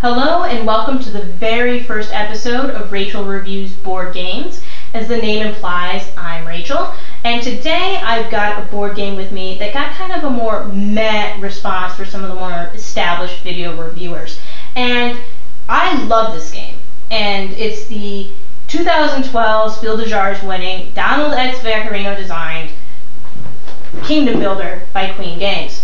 Hello and welcome to the very first episode of Rachel Reviews Board Games. As the name implies, I'm Rachel, and today I've got a board game with me that got kind of a more meh response for some of the more established video reviewers. And I love this game, and it's the 2012 Spiel des Jahres winning, Donald X. Vaccarino designed Kingdom Builder by Queen Games.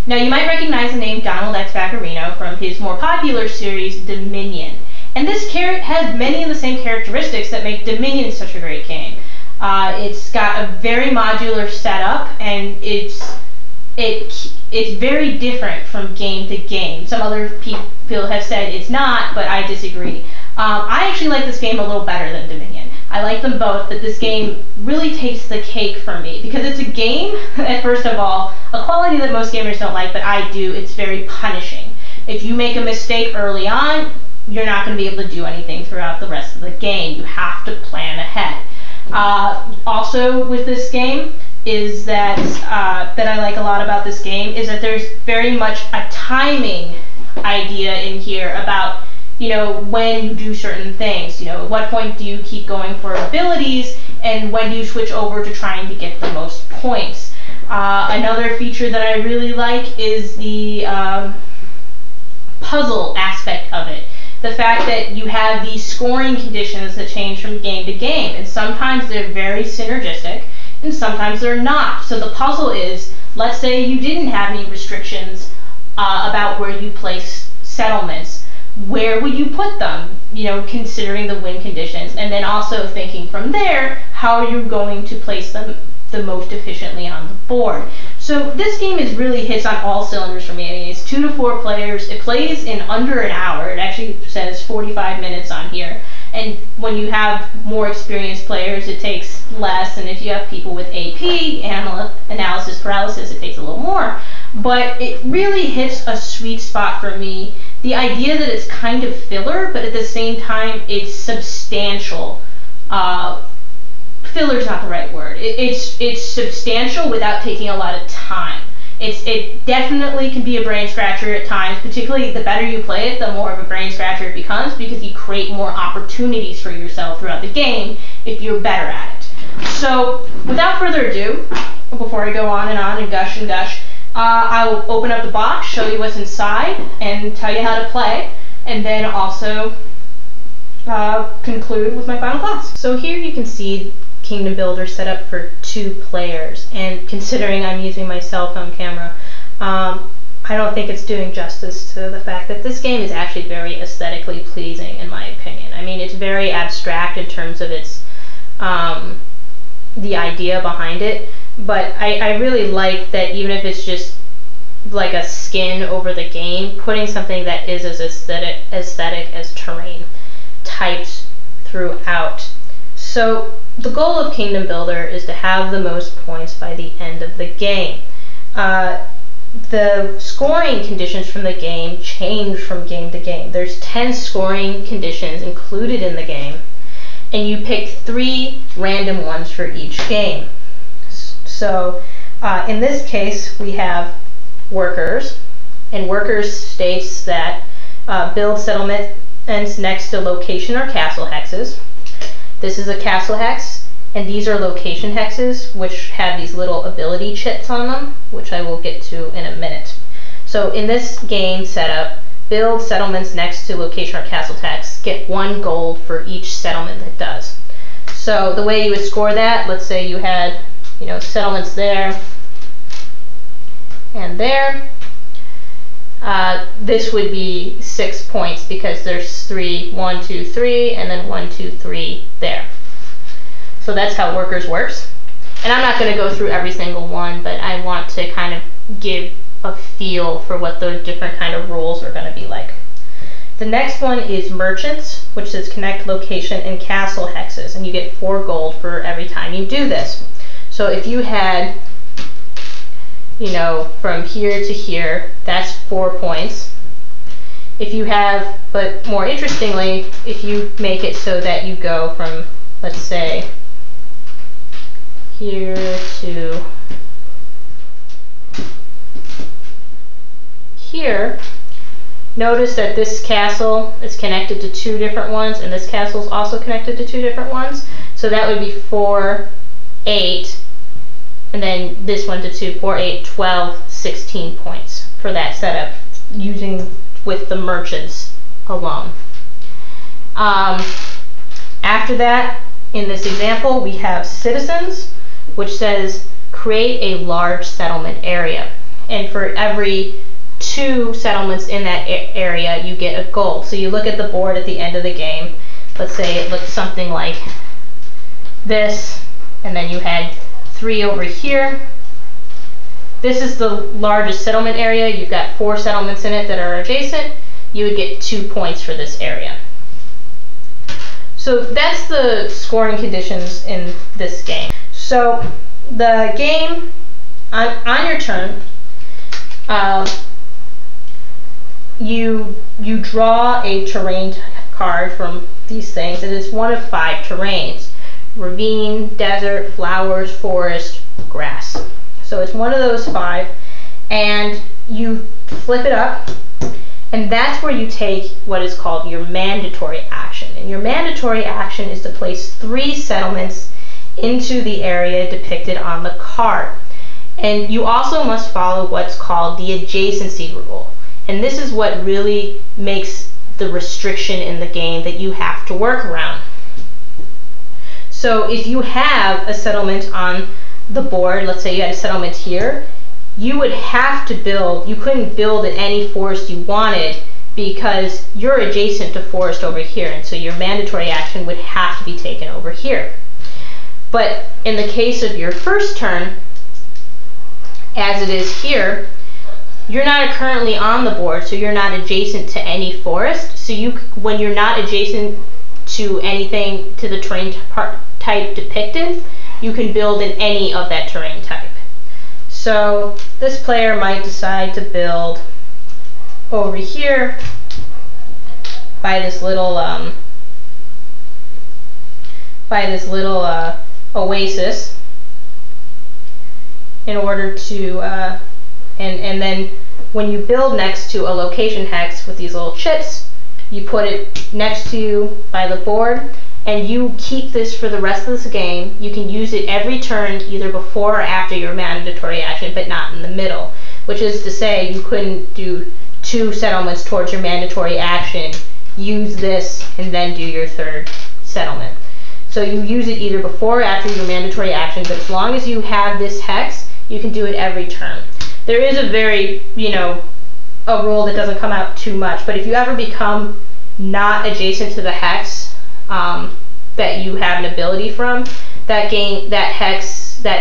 Now, you might recognize the name Donald X. Vaccarino from his more popular series, Dominion. And this has many of the same characteristics that make Dominion such a great game. It's got a very modular setup, and it's very different from game to game. Some other people have said it's not, but I disagree. I actually like this game a little better than Dominion. I like them both, but this game really takes the cake for me because it's a game, first of all, a quality that most gamers don't like, but I do. It's very punishing. If you make a mistake early on, you're not going to be able to do anything throughout the rest of the game. You have to plan ahead. Also with this game is that I like a lot about this game is that there's very much a timing idea in here about, when you do certain things. At what point do you keep going for abilities, and when do you switch over to trying to get the most points. Another feature that I really like is the puzzle aspect of it. The fact that you have these scoring conditions that change from game to game, and sometimes they're very synergistic, and sometimes they're not. So the puzzle is, let's say you didn't have any restrictions about where you place settlements. Where would you put them, considering the win conditions, and then also thinking from there, how are you going to place them the most efficiently on the board. So this game really hits on all cylinders for me. I mean, it's 2 to 4 players. It plays in under an hour. It actually says 45 minutes on here. And when you have more experienced players, it takes less. And if you have people with AP, analysis paralysis, it takes a little more. But it really hits a sweet spot for me. The idea that it's kind of filler, but at the same time, it's substantial. Filler's not the right word. It's substantial without taking a lot of time. It definitely can be a brain scratcher at times, particularly the better you play it, the more of a brain scratcher it becomes because you create more opportunities for yourself throughout the game if you're better at it. So without further ado, before I go on and gush, I'll open up the box, show you what's inside, and tell you how to play, and then also conclude with my final thoughts. So here you can see Kingdom Builder set up for 2 players, and considering I'm using my cell phone camera, I don't think it's doing justice to the fact that this game is actually very aesthetically pleasing in my opinion. I mean, it's very abstract in terms of its the idea behind it, but I really like that even if it's just like a skin over the game, putting something that is as aesthetic as terrain types throughout. So the goal of Kingdom Builder is to have the most points by the end of the game. The scoring conditions from the game change from game to game. There's 10 scoring conditions included in the game, and you pick 3 random ones for each game. So in this case, we have workers, and workers states that build settlements next to location or castle hexes. This is a castle hex, and these are location hexes, which have these little ability chips on them, which I will get to in a minute. So in this game setup, build settlements next to location or castle hex, get 1 gold for each settlement that does. So the way you would score that, let's say you had, settlements there and there. This would be 6 points because there's 3, 1, 2, 3, and then 1, 2, 3 there. So that's how workers works. And I'm not going to go through every single one, but I want to kind of give a feel for what the different kind of rules are going to be like. The next one is merchants, which is connect location and castle hexes, and you get 4 gold for every time you do this. So if you had, from here to here, that's 4 points. If you have, but more interestingly, if you make it so that you go from, let's say, here to here, Notice that this castle is connected to 2 different ones, and this castle is also connected to 2 different ones. So that would be 4, 8, and then this one to 2, 4, 8, 12, 16 points for that setup, using with the merchants alone. After that, in this example, we have citizens, which says create a large settlement area. And for every 2 settlements in that area, you get a gold. So you look at the board at the end of the game. Let's say it looks something like this, and then you had 3 over here. This is the largest settlement area. You've got 4 settlements in it that are adjacent. You would get 2 points for this area. So that's the scoring conditions in this game. So the game, on your turn, you draw a terrain card from these things. It is one of 5 terrains: ravine, desert, flowers, forest, grass. So it's one of those 5, and you flip it up, and that's where you take what is called your mandatory action. And your mandatory action is to place 3 settlements into the area depicted on the card. And you also must follow what's called the adjacency rule. And this is what really makes the restriction in the game that you have to work around. So if you have a settlement on the board, let's say you had a settlement here, you would have to build, you couldn't build in any forest you wanted because you're adjacent to forest over here, and so your mandatory action would have to be taken over here. But in the case of your first turn, as it is here, you're not currently on the board, so you're not adjacent to any forest. So when you're not adjacent to anything, to the terrain type depicted, you can build in any of that terrain type. So this player might decide to build over here by this little oasis in order to and then when you build next to a location hex with these little chips, you put it next to you by the board, and you keep this for the rest of this game. You can use it every turn, either before or after your mandatory action, but not in the middle, which is to say you couldn't do 2 settlements towards your mandatory action, use this, and then do your 3rd settlement. So you use it either before or after your mandatory action, but as long as you have this hex, you can do it every turn. There is a very, a rule that doesn't come out too much, but if you ever become not adjacent to the hex that you have an ability from, that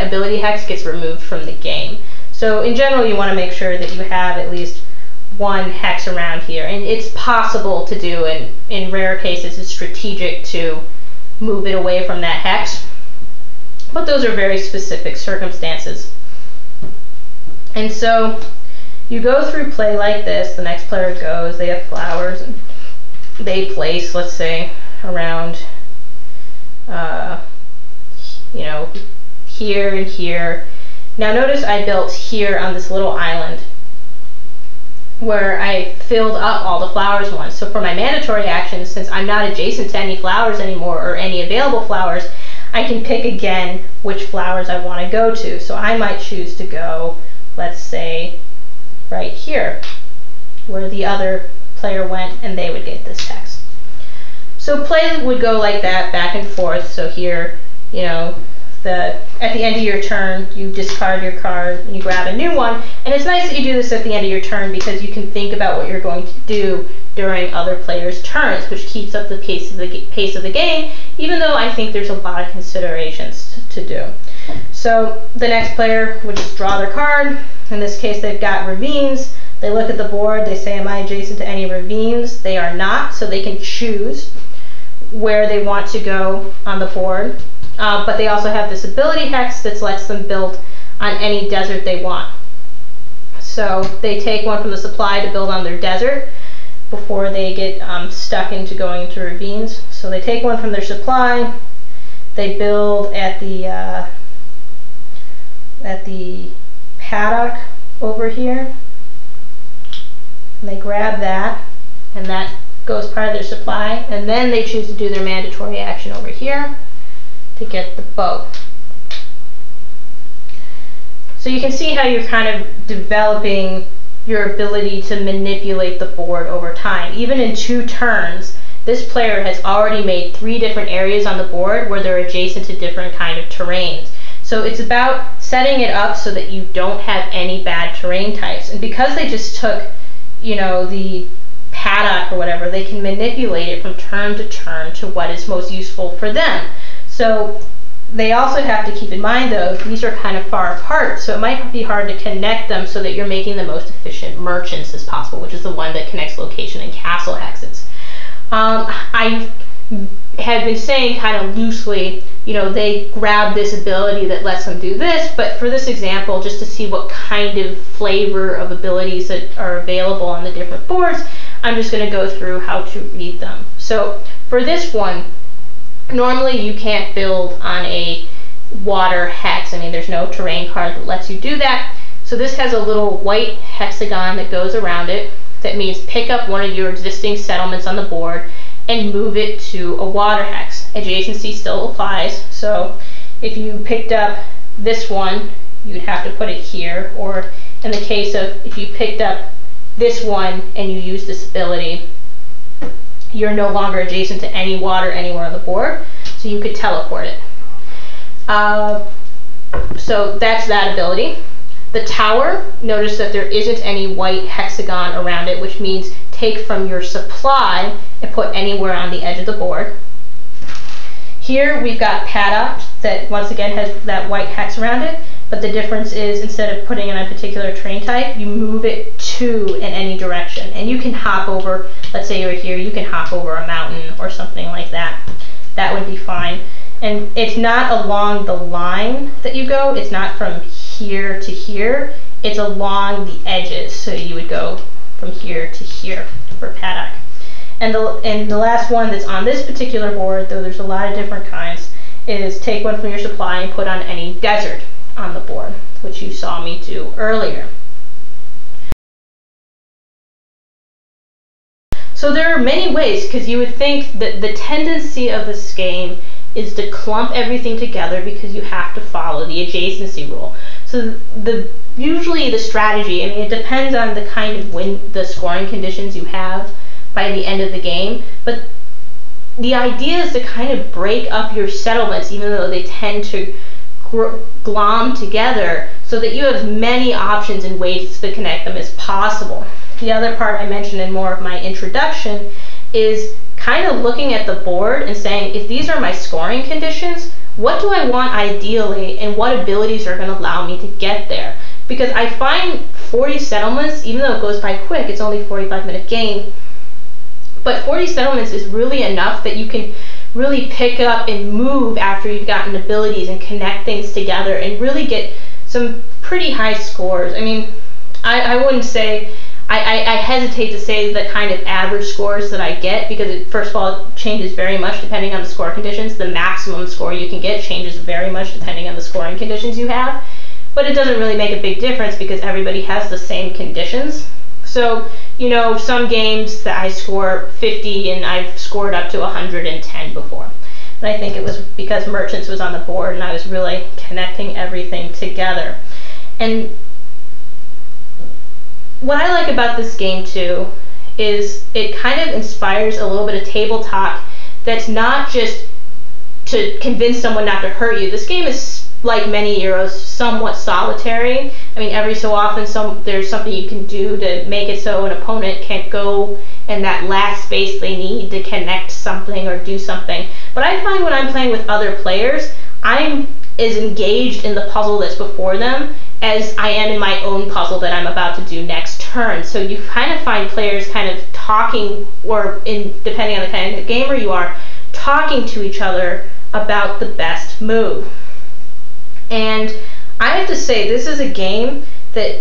ability hex gets removed from the game. So in general, you want to make sure that you have at least 1 hex around here, and it's possible to do, and in rare cases it's strategic to move it away from that hex, but those are very specific circumstances. And so you go through play like this. The next player goes, they have flowers, and they place, let's say, around here and here. Now notice I built here on this little island where I filled up all the flowers once. So for my mandatory actions, since I'm not adjacent to any flowers anymore or any available flowers, I can pick again which flowers I want to go to. So I might choose to go, let's say, right here, where the other player went, and they would get this text. So play would go like that, back and forth. So here, at the end of your turn, you discard your card and you grab a new one. And it's nice that you do this at the end of your turn because you can think about what you're going to do during other players' turns, which keeps up the pace of the game, even though I think there's a lot of considerations to do. So the next player would just draw their card. In this case, they've got ravines. They look at the board, they say, am I adjacent to any ravines? They are not, so they can choose where they want to go on the board. But they also have this ability hex that lets them build on any desert they want. So they take one from the supply to build on their desert before they get stuck into going into ravines. So they take one from their supply, they build at the paddock over here, and they grab that. and that goes part of their supply, and then they choose to do their mandatory action over here to get the bow. So you can see how you're kind of developing your ability to manipulate the board over time. Even in 2 turns, this player has already made 3 different areas on the board where they're adjacent to different kind of terrains. So it's about setting it up so that you don't have any bad terrain types. And because they just took, you know, the paddock or whatever, they can manipulate it from turn to turn to what is most useful for them. So they also have to keep in mind, though, these are kind of far apart, so it might be hard to connect them so that you're making the most efficient merchants as possible, which is the one that connects location and castle hexes. I have been saying kind of loosely, you know, they grab this ability that lets them do this, but for this example, just to see what kind of flavor of abilities that are available on the different boards, I'm just going to go through how to read them. So for this one, normally you can't build on a water hex. I mean, there's no terrain card that lets you do that. So this has a little white hexagon that goes around it. That means pick up one of your existing settlements on the board and move it to a water hex. Adjacency still applies. So if you picked up this one, you'd have to put it here. Or in the case of if you picked up this one and you use this ability, you're no longer adjacent to any water anywhere on the board, so you could teleport it. So that's that ability. The tower, notice that there isn't any white hexagon around it, which means take from your supply and put anywhere on the edge of the board. Here we've got paddock that once again has that white hex around it, but the difference is instead of putting it on a particular terrain type, you move it to in any direction. And you can hop over, let's say you're here, you can hop over a mountain or something like that. That would be fine. And it's not along the line that you go, it's not from here to here, it's along the edges. So you would go from here to here for paddock. And the last one that's on this particular board, though there's a lot of different kinds, is take one from your supply and put on any desert on the board, which you saw me do earlier. So there are many ways, because you would think that the tendency of this game is to clump everything together because you have to follow the adjacency rule. So usually the strategy, I mean, it depends on the kind of the scoring conditions you have by the end of the game, but the idea is to kind of break up your settlements, even though they tend to glom together, so that you have many options and ways to connect them as possible. The other part I mentioned in more of my introduction is kind of looking at the board and saying, if these are my scoring conditions, what do I want ideally and what abilities are going to allow me to get there? Because I find 40 settlements, even though it goes by quick, it's only a 45-minute game, but 40 settlements is really enough that you can really pick up and move after you've gotten abilities and connect things together and really get some pretty high scores. I mean, I wouldn't say, I hesitate to say the kind of average scores that I get, because it, first of all, it changes very much depending on the score conditions. The maximum score you can get changes very much depending on the scoring conditions you have, but it doesn't really make a big difference because everybody has the same conditions. So, you know, some games that I score 50 and I've scored up to 110 before. And I think it was because Merchants was on the board and I was really connecting everything together. And what I like about this game too is it kind of inspires a little bit of table talk that's not just to convince someone not to hurt you. This game is, like many Euros, somewhat solitary. I mean, every so often there's something you can do to make it so an opponent can't go in that last space they need to connect something or do something. But I find when I'm playing with other players, I'm as engaged in the puzzle that's before them as I am in my own puzzle that I'm about to do next turn. So you kind of find players kind of talking, or depending on the kind of gamer you are, talking to each other about the best move. And I have to say, this is a game that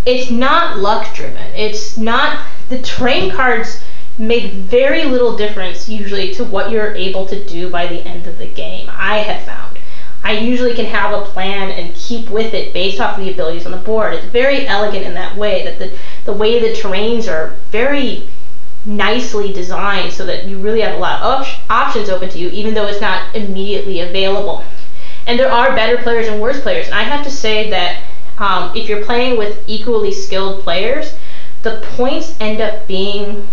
it's not luck driven. It's not, the terrain cards make very little difference usually to what you're able to do by the end of the game, I have found. I usually can have a plan and keep with it based off of the abilities on the board. It's very elegant in that way, that the way the terrains are very nicely designed so that you really have a lot of options open to you, even though it's not immediately available. And there are better players and worse players. And I have to say that if you're playing with equally skilled players, the points end up being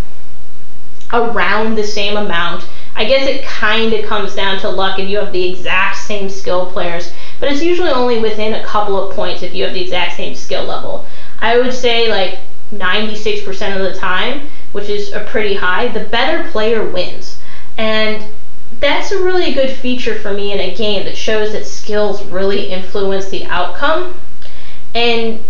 around the same amount. I guess it kind of comes down to luck if you have the exact same skill players, but it's usually only within a couple of points if you have the exact same skill level. I would say like 96% of the time, which is a pretty high, the better player wins. And that's a really good feature for me in a game that shows that skills really influence the outcome. And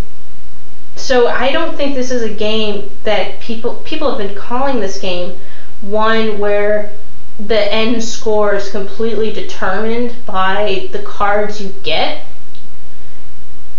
so I don't think this is a game that people have been calling this game one where the end score is completely determined by the cards you get.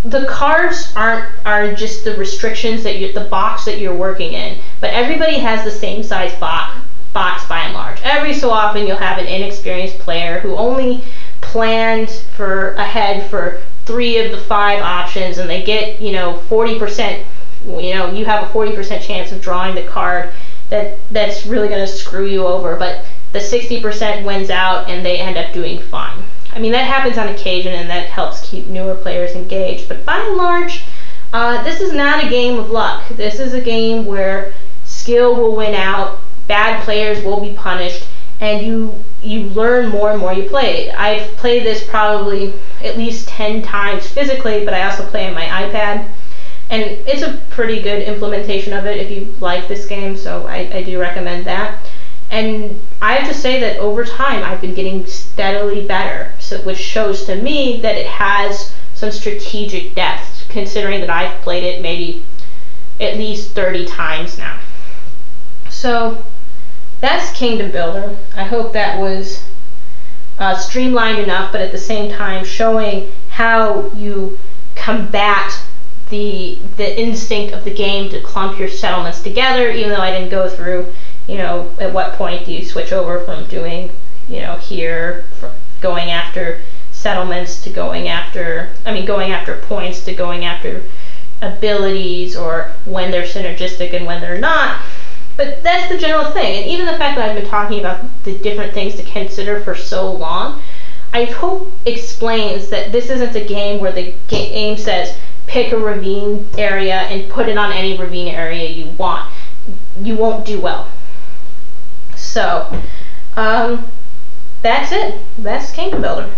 The cards are just the restrictions that the box that you're working in, but everybody has the same size box by and large. Every so often you'll have an inexperienced player who only planned ahead for 3 of the 5 options, and they get 40%. You have a 40% chance of drawing the card that's really going to screw you over, but the 60% wins out and they end up doing fine. I mean, that happens on occasion and that helps keep newer players engaged, but by and large, this is not a game of luck. This is a game where skill will win out, bad players will be punished, and you learn more and more you play. I've played this probably at least 10 times physically, but I also play on my iPad, and it's a pretty good implementation of it if you like this game, so I do recommend that. And I have to say that over time I've been getting steadily better, which shows to me that it has some strategic depth, considering that I've played it maybe at least 30 times now. So that's Kingdom Builder. I hope that was streamlined enough, but at the same time showing how you combat the instinct of the game to clump your settlements together, even though I didn't go through, at what point do you switch over from doing, here, from going after settlements to going after points to going after abilities, or when they're synergistic and when they're not. But that's the general thing. And even the fact that I've been talking about the different things to consider for so long, I hope explains that this isn't a game where the game says, pick a ravine area and put it on any ravine area you want. You won't do well. So, that's it. That's Kingdom Builder.